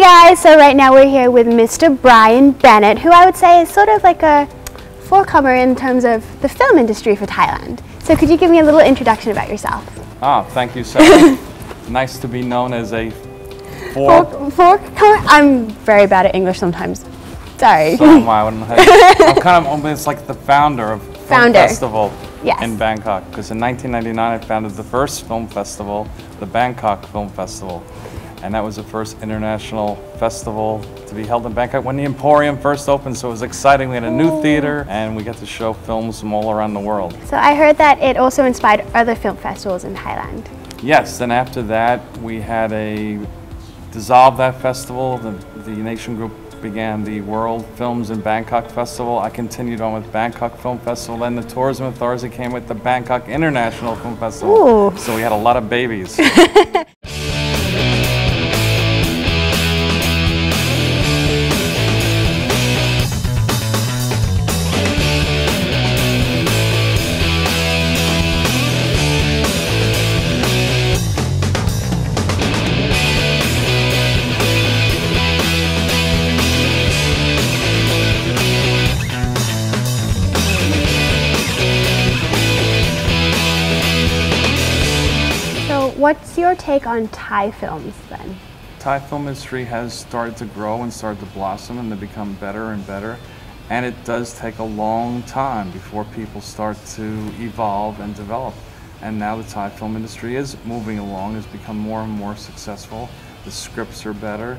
guys, so right now we're here with Mr. Brian Bennet, who I would say is sort of like a forecomer in terms of the film industry for Thailand. So could you give me a little introduction about yourself? Thank you, Sarah. Nice to be known as a forecomer? I'm very bad at English sometimes. Sorry. So am I. I'm it's like the founder of Film Festival in Bangkok. Because in 1999 I founded the first film festival, the Bangkok Film Festival. And that was the first international festival to be held in Bangkok when the Emporium first opened, so it was exciting. We had a new theater and we got to show films from all around the world. So I heard that it also inspired other film festivals in Thailand. Yes, and after that we had dissolved that festival. The Nation Group began the World Films in Bangkok Festival. I continued on with Bangkok Film Festival, then the Tourism Authority came with the Bangkok International Film Festival. Ooh. So we had a lot of babies. What's your take on Thai films then? Thai film industry has started to grow and started to blossom and to become better and better. And it does take a long time before people start to evolve and develop. And now the Thai film industry is moving along, has become more and more successful. The scripts are better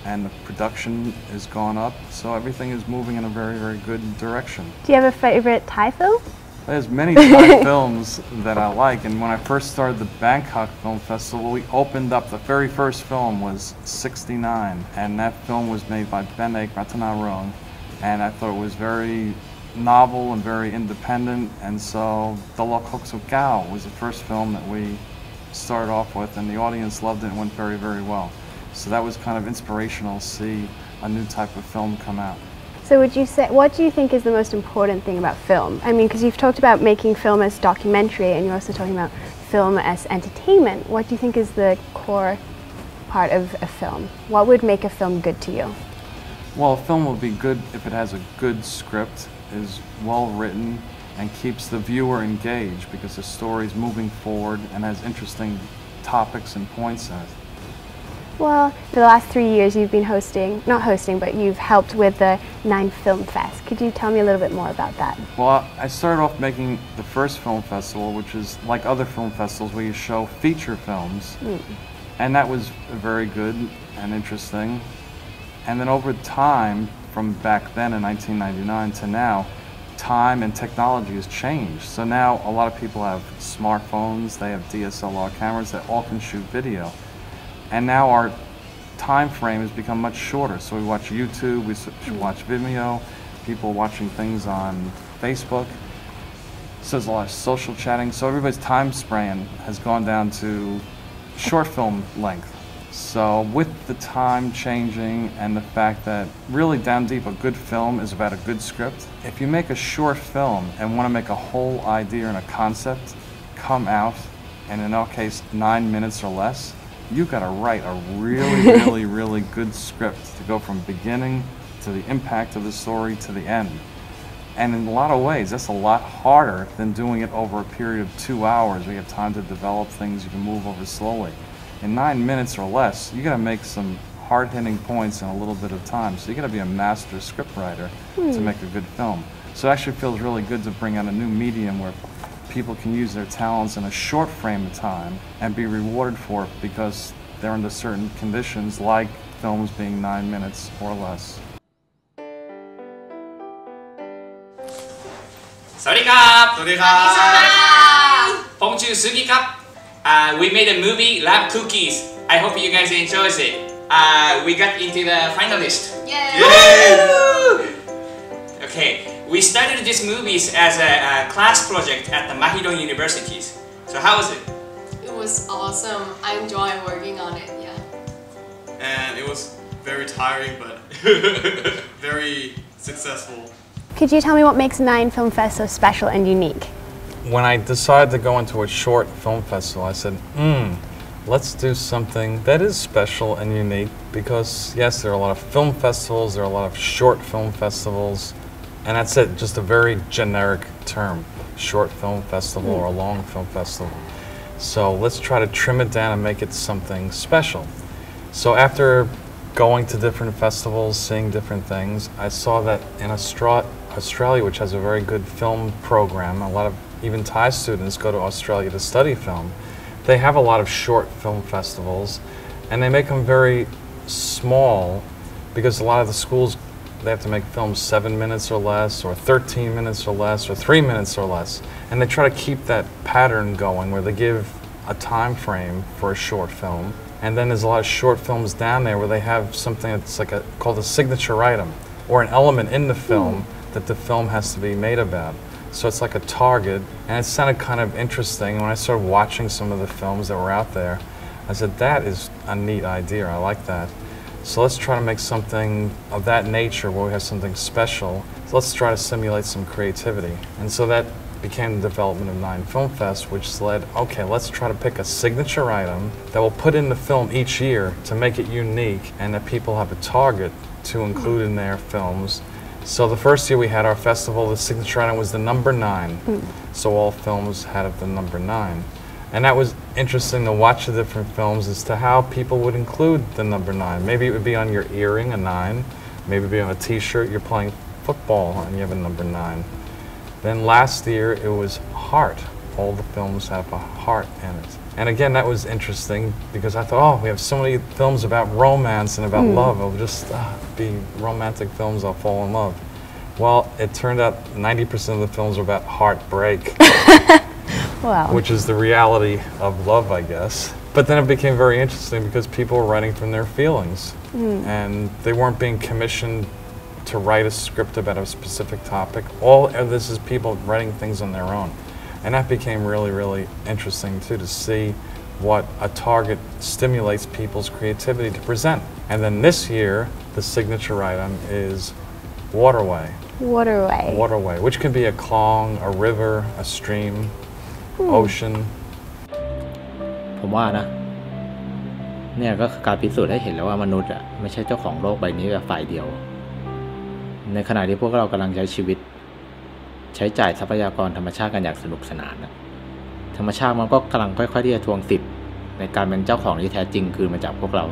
and the production has gone up. So everything is moving in a very, very good direction. Do you have a favorite Thai film? There's many Thai films that I like, and when I first started the Bangkok Film Festival, we opened up, the very first film was '69, and that film was made by Bennet, and I thought it was very novel and very independent, and so The Lok Hok So Gao was the first film that we started off with, and the audience loved it and went very, very well. So that was kind of inspirational to see a new type of film come out. So would you say, what do you think is the most important thing about film? I mean, because you've talked about making film as documentary and you're also talking about film as entertainment. What do you think is the core part of a film? What would make a film good to you? Well, a film will be good if it has a good script, is well written, and keeps the viewer engaged because the story is moving forward and has interesting topics and points in it. Well, for the last 3 years you've been not hosting, but you've helped with the 9 Film Fest. Could you tell me a little bit more about that? Well, I started off making the first film festival, which is like other film festivals where you show feature films. And that was very good and interesting. And then over time, from back then in 1999 to now, time and technology has changed. So now a lot of people have smartphones, they have DSLR cameras that all can shoot video. And now our time frame has become much shorter. So we watch YouTube, we watch Vimeo, people watching things on Facebook. So there's a lot of social chatting. So everybody's time span has gone down to short film length. So with the time changing and the fact that really down deep a good film is about a good script, if you make a short film and want to make a whole idea and a concept come out, and in our case 9 minutes or less, you've got to write a really, really good script to go from beginning to the impact of the story to the end. And in a lot of ways, that's a lot harder than doing it over a period of 2 hours where you have time to develop things you can move over slowly. In 9 minutes or less, you got to make some hard-hitting points in a little bit of time. So you got to be a master scriptwriter to make a good film. So it actually feels really good to bring out a new medium where people can use their talents in a short frame of time and be rewarded for it because they're under certain conditions, like films being 9 minutes or less. สวัสดีครับ สวัสดีครับ ผมชื่อ Sugi ครับ We made a movie, Lab Cookies. I hope you guys enjoy it. We got into the finalist. Yay! Okay, we started these movies as a class project at the Mahidol universities. So how was it? It was awesome. I enjoy working on it, yeah. And it was very tiring, but very successful. Could you tell me what makes 9 Film Fest so special and unique? When I decided to go into a short film festival, I said, let's do something that is special and unique because, yes, there are a lot of film festivals, there are a lot of short film festivals, and that's it, just a very generic term, short film festival or a long film festival. So let's try to trim it down and make it something special. So after going to different festivals, seeing different things, I saw that in Australia, which has a very good film program, a lot of even Thai students go to Australia to study film, they have a lot of short film festivals, and they make them very small because a lot of the schools, they have to make films 7 minutes or less, or 13 minutes or less, or 3 minutes or less. And they try to keep that pattern going where they give a time frame for a short film. And then there's a lot of short films down there where they have something that's like called a signature item, or an element in the film that the film has to be made about. So it's like a target, and it sounded kind of interesting. When I started watching some of the films that were out there, I said, that is a neat idea, I like that. So let's try to make something of that nature where we have something special. So let's try to simulate some creativity. And so that became the development of 9 Film Fest, which led, okay, let's try to pick a signature item that we'll put in the film each year to make it unique and that people have a target to include in their films. So the first year we had our festival, the signature item was the number 9. So all films had the number 9. And that was interesting to watch the different films as to how people would include the number 9. Maybe it would be on your earring, a 9. Maybe it would be on a t-shirt, you're playing football and you have a number 9. Then last year it was heart. All the films have a heart in it. And again, that was interesting because I thought, oh, we have so many films about romance and about love. It'll just be romantic films, I'll fall in love. Well, it turned out 90% of the films were about heartbreak. Wow. Which is the reality of love, I guess. But then it became very interesting because people were writing from their feelings. And they weren't being commissioned to write a script about a specific topic. All of this is people writing things on their own. And that became really, really interesting too, to see what a target stimulates people's creativity to present. And then this year, the signature item is waterway. Waterway. Waterway, which can be a clong, a river, a stream, ocean. ผมว่านะเนี่ยก็คือการพิสูจน์ให้เห็นแล้วว่ามนุษย์ไม่ใช่เจ้าของโลกใบนี้แบบฝ่ายเดียวในขณะที่พวกเรากำลังใช้ชีวิตใช้จ่ายทรัพยากรธรรมชาติกันอย่างสนุกสนานนะธรรมชาติมันก็กำลังค่อยๆที่จะทวงสิทธิ์ในการเป็นเจ้าของที่แท้จริงคืนมาจากพวกเรา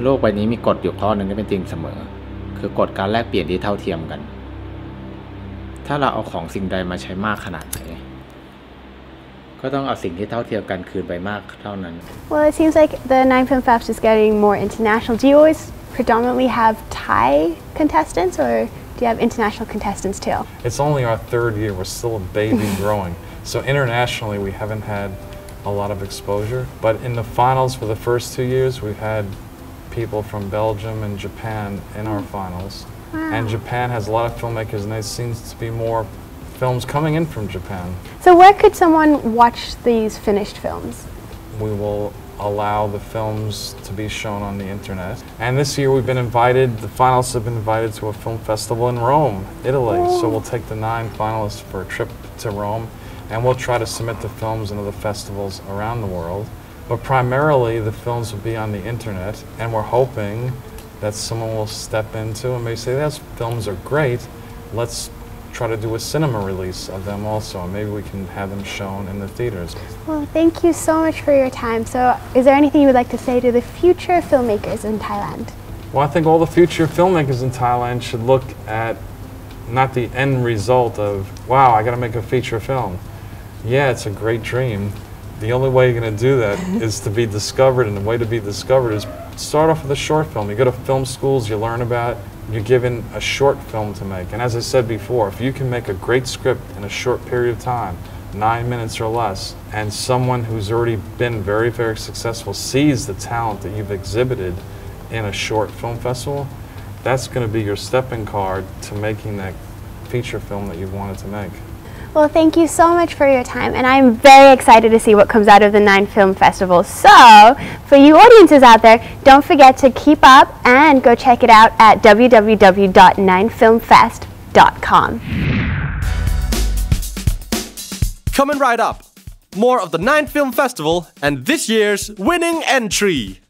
โลกใบนี้มีกฎอยู่ข้อหนึ่งที่เป็นจริงเสมอคือกฎการแลกเปลี่ยนที่เท่าเทียมกันถ้าเราเอาของสิ่งใดมาใช้มากขนาดไหนก็ต้องเอาสิ่งที่เท่าเทียมกันคืนไปมากเท่านั้น Well, it seems like the 9 Film Fest is getting more international. Do you always predominantly have Thai contestants, or do you have international contestants too? It's only our 3rd year. We're still a baby growing. So internationally, we haven't had a lot of exposure. But in the finals for the first 2 years, we've had people from Belgium and Japan in our finals. Wow. And Japan has a lot of filmmakers, and there seems to be more films coming in from Japan. So where could someone watch these finished films? We will allow the films to be shown on the internet. And this year we've been invited, the finalists have been invited to a film festival in Rome, Italy. So we'll take the 9 finalists for a trip to Rome, and we'll try to submit the films into the festivals around the world. But primarily the films will be on the internet, and we're hoping that someone will step into and maybe say, those films are great, let's try to do a cinema release of them also, and maybe we can have them shown in the theaters. Well, thank you so much for your time. So is there anything you would like to say to the future filmmakers in Thailand? Well, I think all the future filmmakers in Thailand should look at not the end result of, wow, I got to make a feature film. Yeah, it's a great dream. The only way you're going to do that is to be discovered, and the way to be discovered is start off with a short film. You go to film schools, you learn about it, you're given a short film to make. And as I said before, if you can make a great script in a short period of time, 9 minutes or less, and someone who's already been very, very successful sees the talent that you've exhibited in a short film festival, that's going to be your stepping card to making that feature film that you've wanted to make. Well, thank you so much for your time, and I'm very excited to see what comes out of the 9 Film Festival. So, for you audiences out there, don't forget to keep up and go check it out at www.9filmfest.com. Coming right up, more of the 9th Film Festival and this year's winning entry.